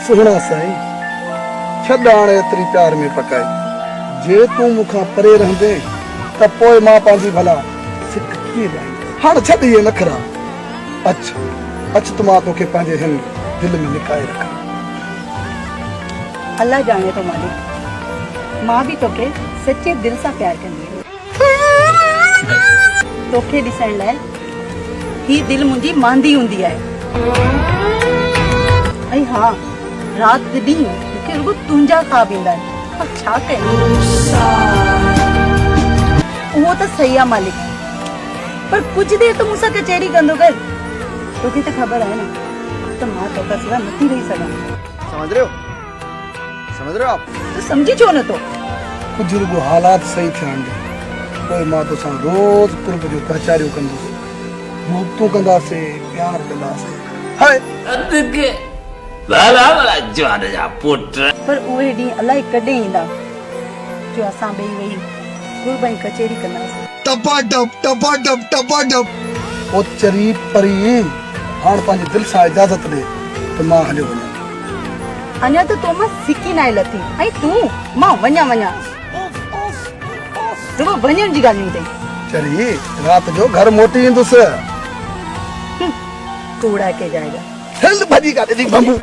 सुहना साईं छॾाण एतिरी प्यार में पकाई जे तूं मूंखां परे रहंदे त पोइ मां पंहिंजी भला सिक कीअं ॻाईंदे हाणे छॾ इहे नखरा अच त मां तोखे पंहिंजे हिन दिल में लिकाए रखां अल्लाह जाने तो मालिक मां भी तोखे सच्चे दिल सां प्यार कंदी तोखे ॾिसण लाइ ही दिल मुंहिंजी मांदी हूंदी आहे ऐं हा राति ॾींहुं मूंखे रुॻो तुंहिंजा ख़्वाब ईंदा आहिनि पर छा कयां उहो त सही आहे मालिक पर कुछ देर तो मूंसां कचहरी कंदो कर तोखे त ख़बर आहे न त मां तोखां सिवा नथी रही सघां समझ रहे हो आप तो समझी छो न तो कुछ रुॻो हालात सही थियण ॾे पोइ मां तोसां रोज़ कुर्ब जो कचहरियूं कंदुसि मोहबतूं कंदासीं प्यार कंदासीं हाय पर उहे ॾींहं अलाए कॾहिं ईंदा जो असां ॿई वेही कुर्ब ऐं कचहरी कंदासीं टपाटप ओ चरी परी हाणे पंहिंजे दिलि सां इजाज़त ॾे त मां हलियो वञां अञा त तो मां सिकी नाहे लथी ऐं तूं मां वञा रुॻो वञण जी ॻाल्हियूं अथई चरी राति जो घर मोटी ईंदुसि कूड़ा के जाएगा हल भॼी काॾे थी बंबू